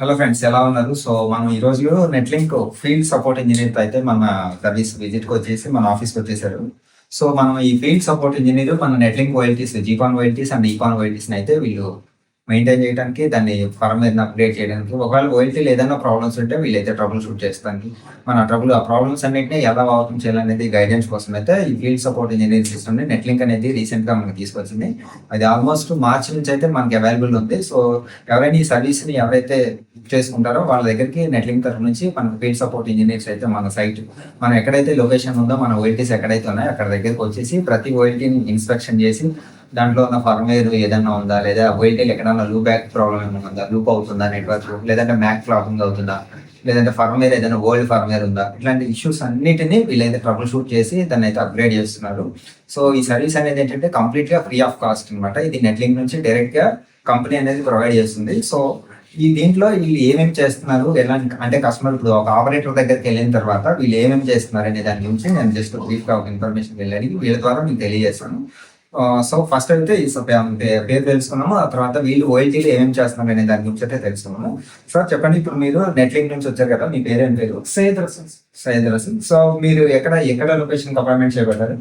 Hello friends, ఎలా ఉన్నారు? So మనం ఈ రోజు నెట్లింక్ ఫీల్డ్ సపోర్ట్ ఇంజనీర్ అయితే మన సర్వీస్ విజిట్ కి వచ్చేసి మన ఆఫీస్కి వచ్చేసారు. సో మనం ఈ ఫీల్డ్ సపోర్ట్ ఇంజనీర్ మన నెట్లింక్ ఓఎల్టీస్, జీపాన్ ఓఎల్టీస్ అండ్ ఈపాన్ ఓఎల్టీస్ అయితే వీళ్ళు మెయింటైన్ చేయడానికి, దాన్ని ఫర్మ్వేర్ అప్గ్రేడ్ చేయడానికి, ఒకవేళ ఓఎల్టీలో ఏదైనా ప్రాబ్లమ్స్ ఉంటే వీళ్ళైతే ట్రబుల్ షూట్ చేస్తానికి, ఆ ప్రాబ్లమ్స్ అన్నింటినీ ఎలా ఓవర్కమ్ చేయాలనేది గైడెన్స్ కోసం అయితే ఈ ఫీల్డ్ సపోర్ట్ ఇంజనీర్ సిస్టమ్ నెట్లింక్ అనేది రీసెంట్ గా మనకి తీసుకొచ్చింది. అది ఆల్మోస్ట్ మార్చ్ నుంచి అయితే మనకి అవైలబుల్ ఉంది. సో ఎవరైనా ఈ సర్వీస్ ని ఎవరైతే చేసుకుంటారో వాళ్ళ దగ్గరికి నెట్లింక్ తరఫు నుంచి మన ఫీల్డ్ సపోర్ట్ ఇంజనీర్స్ అయితే మన సైట్, మనం ఎక్కడైతే లొకేషన్ ఉందో మన ఓఎల్టీస్ ఎక్కడైతే ఉన్నాయో అక్కడ దగ్గరికి వచ్చేసి ప్రతి ఓఎల్టీని ఇన్స్పెక్షన్ చేసి దాంట్లో ఉన్న ఫర్మ్వేర్ ఏదైనా ఉందా, లేదా ఓఎల్టీలు ఎక్కడన్నా లూప్ బ్యాక్ ప్రాబ్లమ్ ఏమైనా ఉందా, లూప్ అవుతుందా నెట్వర్క్, లేదంటే మ్యాక్ ఫ్లాపింగ్ అవుతుందా, లేదంటే ఫర్మ్వేర్ ఏదైనా ఓల్డ్ ఫర్మ్వేర్ ఉందా, ఇట్లాంటి ఇష్యూస్ అన్నిటిని వీళ్ళైతే ట్రబుల్ షూట్ చేసి దాన్ని అయితే అప్గ్రేడ్ చేస్తున్నారు. సో ఈ సర్వీస్ అనేది ఏంటంటే కంప్లీట్ గా ఫ్రీ ఆఫ్ కాస్ట్ అనమాట. ఇది నెట్లింక్ నుంచి డైరెక్ట్ గా కంపెనీ అనేది ప్రొవైడ్ చేస్తుంది. సో దీంట్లో వీళ్ళు ఏమేమి చేస్తున్నారు, ఎలా అంటే కస్టమర్ ఇప్పుడు ఒక ఆపరేటర్ దగ్గరికి వెళ్ళిన తర్వాత వీళ్ళు ఏమేమి చేస్తున్నారు అనే దాని గురించి నేను జస్ట్ బ్రీఫ్ గా ఒక ఇన్ఫర్మేషన్ వెళ్ళాలి, వీళ్ళ ద్వారా మీకు తెలియజేస్తాను. సో ఫస్ట్ అయితే ఈ పేరు తెలుసుకున్నాము, ఆ తర్వాత వీళ్ళు ఓఎల్టీలు ఏమేమి చేస్తున్నారు అనే దాని గురించి అయితే తెలుసుకున్నాము. సార్ చెప్పండి, ఇప్పుడు మీరు నెట్లింక్ నుంచి వచ్చారు కదా, మీ పేరు ఏం పేరు? సయ్యద్ రసూల్. సయ్యద్ రసూల్. సో మీరు ఎక్కడ లొకేషన్ అపాయింట్మెంట్ చేయబడ్డారు?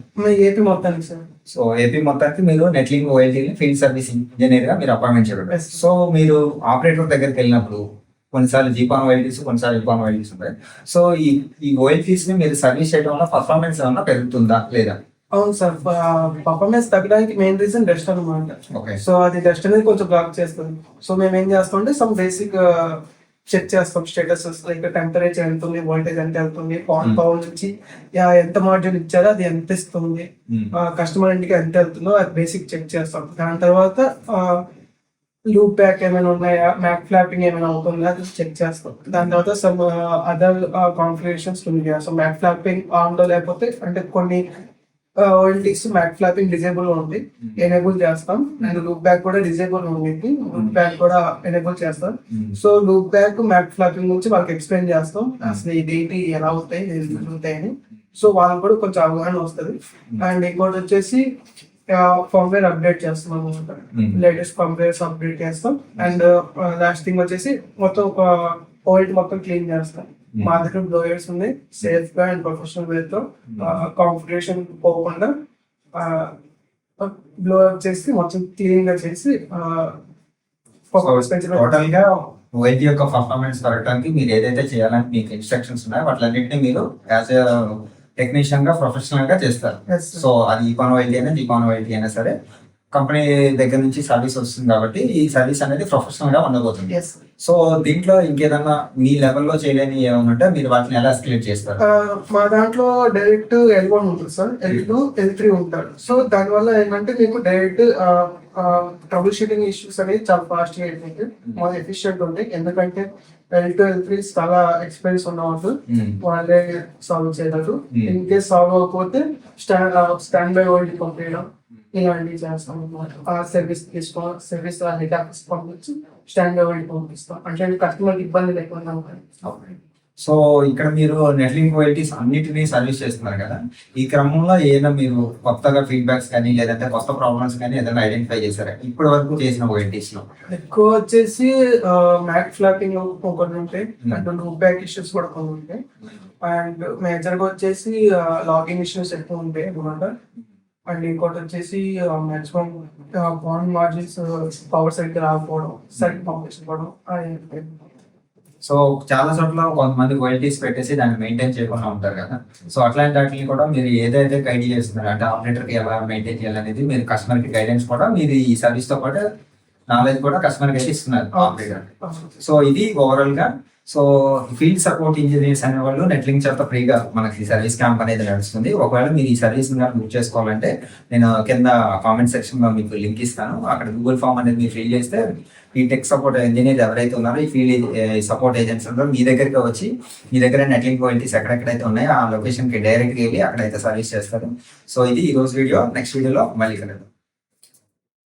ఏపీ మొత్తానికి సార్. సో ఏపీ మొత్తానికి మీరు నెట్లింక్ ఓఎల్టీ ఫీల్డ్ సర్వీస్ ఇంజనీర్ గా మీరు అపాయింట్మెంట్ చేయబడ్డారు. సో మీరు ఆపరేటర్ దగ్గరికి వెళ్ళినప్పుడు కొన్నిసార్లు జీపాన్ ఓఎల్టీస్, కొన్నిసార్లు ఈపాన్ ఓఎల్టీస్ ఉంటాయి. సో ఈ ఓఎల్టీస్ ని మీరు సర్వీస్ చేయడం వల్ల పర్ఫార్మెన్స్ ఏమన్నా పెరుగుతుందా లేదా? అవును సార్, పర్ఫార్మెన్స్ తగ్గడానికి మెయిన్ రీజన్ డస్ట్ అనమాట. సో అది డస్ట్ అనేది కొంచెం బ్లాక్ చేస్తుంది. సో మేము ఏం చేస్తాం అంటే సమ్ బేసిక్ చెక్ చేస్తాం స్టేటస్, లైక్ టెంపరేచర్ ఎంత ఉంది, వోల్టేజ్ ఎంత వెళ్తుంది, పవర్ నుంచి ఎంత మాడ్యూల్ ఇచ్చారో అది ఎంత ఇస్తుంది, కస్టమర్ ఇంటికి ఎంత వెళ్తుందో అది బేసిక్ చెక్ చేస్తాం. దాని తర్వాత లూప్ బ్యాక్ ఏమైనా ఉన్నాయా, మ్యాక్ ఫ్లాపింగ్ ఏమైనా అవుతుందా అది చెక్ చేస్తాం. దాని తర్వాత సమ్ అదర్ కాన్ఫిగరేషన్స్ చేస్తాం. మ్యాక్ ఫ్లాపింగ్ ఆన్లో లేకపోతే అంటే కొన్ని ఓఎల్టీస్ మ్యాక్ ఫ్లాపింగ్ డిజేబుల్ ఉంది, ఎనేబుల్ చేస్తాం. అండ్ లూప్ బ్యాక్ కూడా డిజేబుల్ ఉంది, లూప్ బ్యాక్ కూడా ఎనేబుల్ చేస్తాం. So loopback MAC flapping గురించి వాళ్ళకి ఎక్స్ప్లెయిన్ చేస్తాం, అసలు ఇదేంటి, ఎలా అవుతాయి, జరుగుతాయని. సో వాళ్ళకి కూడా కొంచెం అవగాహన వస్తుంది. అండ్ ఇంకోటి వచ్చేసి ఫర్మ్వేర్ అప్డేట్ చేస్తాం అనమాట, లేటెస్ట్ ఫర్మ్వేర్స్ అప్డేట్ చేస్తాం. అండ్ లాస్ట్ థింగ్ వచ్చేసి మొత్తం ఒక ఓఎల్టీ మొత్తం క్లీన్ చేస్తాం. మా దగ్గర బ్లోయర్స్ ఉన్నాయి, సేఫ్ గా అండ్ ప్రొఫెషనల్ వే తో కాన్ఫిగరేషన్ పోకుండా బ్లోఅప్ చేసి మొత్తం క్లీన్ గా చేసి టోటల్ గా ఓఎల్టీ యొక్క పర్ఫార్మెన్స్ పెరగడానికి మీరు ఏదైతే చేయాలని మీకు ఇన్స్ట్రక్షన్స్ ఉన్నాయో వాటిలన్నింటినీ మీరు యాజ్ ఎ టెక్నీషియన్ గా ప్రొఫెషనల్ గా చేస్తారు. సో అది ఈపాన్ ఓఎల్టీ అయినా జీపాన్ ఓఎల్టీ అయినా సరే కంపెనీ దగ్గర నుంచి సర్వీస్ వస్తుంది కాబట్టి ఈ సర్వీస్ అనేది ప్రొఫెషనల్ గా ఉండబోతుంది. సో దీంట్లో ఇంకేదన్నా మీ లెవెల్లో చేయలేని ఏమన్నా మీరు వాటిని ఎలా ఎస్కలేట్ చేస్తారు? మా దాంట్లో డైరెక్ట్ L1 ఉంటుంది సార్, L2 L3 ఉంటాడు. సో దానివల్ల ఏంటంటే మీకు డైరెక్ట్ ట్రబుల్ షూటింగ్ ఇష్యూస్ అనేది చాలా ఫాస్ట్ గా అయిపోయింది, మాకు ఎఫిషియెంట్ ఉంది. ఎందుకంటే L2 L3 చాలా ఎక్స్పీరియన్స్ ఉన్న వాళ్ళు వాళ్ళే సాల్వ్ చేయగలరు. ఇన్ కేస్ సాల్వ్ అవ్వకపోతే స్టాండ్ బై ఓల్డ్ పంపించడం ఇలాంటివి చేస్తాం అన్నమాట. ఆ సర్వీస్ హెడ్ ఆఫీస్ పంపించి స్టాండ్ బై ఓల్డ్ పంపిస్తాం, అంటే కస్టమర్ ఇబ్బంది లేకుండా. సో ఇక్కడ మీరు నెట్లింక్ ఓఎల్టీస్ అన్నిటినీ సర్వీస్ చేస్తున్నారు కదా, ఈ క్రమంలో ఏదైనా మీరు కొత్తగా ఫీడ్బ్యాక్స్ కానీ లేదంటే కొత్త ప్రాబ్లమ్స్ కానీ ఏదైనా ఐడెంటిఫై చేశారా ఇప్పటి వరకు చేసిన ఓఎల్టీస్ లో? ఎక్కువ వచ్చేసి మ్యాక్ ఫ్లాపింగ్ కొన్ని ఉంటాయి, అండ్ లూప్ బ్యాక్ ఇష్యూస్ కూడా కొన్ని ఉంటాయి. అండ్ మేజర్ గా వచ్చేసి లాగింగ్ ఇష్యూస్ ఎక్కువ ఉంటాయి అనమాట. అండ్ ఇంకోటి వచ్చేసి మాక్సిమం బాండ్ మార్జిన్స్ పవర్ సరిగ్గా రాకపోవడం, సరిగ్గా పంపించకపోవడం. సో చాలా చోట్ల కొంతమంది ఓఎల్టీస్ పెట్టేసి దాన్ని మెయింటైన్ చేయకుండా ఉంటారు కదా, సో అట్లాంటి వాటిని కూడా మీరు ఏదైతే గైడ్ చేస్తున్నారు అంటే ఆపరేటర్ కి ఎలా మెయింటైన్ చేయాలనేది మీరు కస్టమర్ కి గైడెన్స్ కూడా మీరు ఈ సర్వీస్ తో పాటు నాలెడ్జ్ కూడా కస్టమర్ కి అయితే ఇస్తున్నారు ఆపరేటర్. సో ఇది ఓవరాల్ గా సో ఫీల్డ్ సపోర్ట్ ఇంజనీర్స్ అనే వాళ్ళు నెట్లింక్ చేత ఫ్రీగా మనకి సర్వీస్ క్యాంప్ అనేది నడుస్తుంది. ఒకవేళ మీరు ఈ సర్వీస్ బుక్ చేసుకోవాలంటే నేను కింద కామెంట్ సెక్షన్ లో మీకు లింక్ ఇస్తాను, అక్కడ గూగుల్ ఫామ్ అనేది మీరు ఫిల్ చేస్తే ఈ టెక్ సపోర్ట్ ఇంజనీర్ ఎవరైతే ఉన్నారో ఈ ఫీల్డ్ సపోర్ట్ ఏజెంట్స్ ఉన్నారో మీ దగ్గరికి వచ్చి మీ దగ్గర నెట్లింక్ ఓఎల్టీస్ ఎక్కడెక్కడైతే ఉన్నాయో ఆ లొకేషన్ కి డైరెక్ట్ గా వెళ్ళి అక్కడైతే సర్వీస్ చేస్తారు. సో ఇది ఈ రోజు వీడియో, నెక్స్ట్ వీడియోలో మళ్ళీ కలుద్దాం.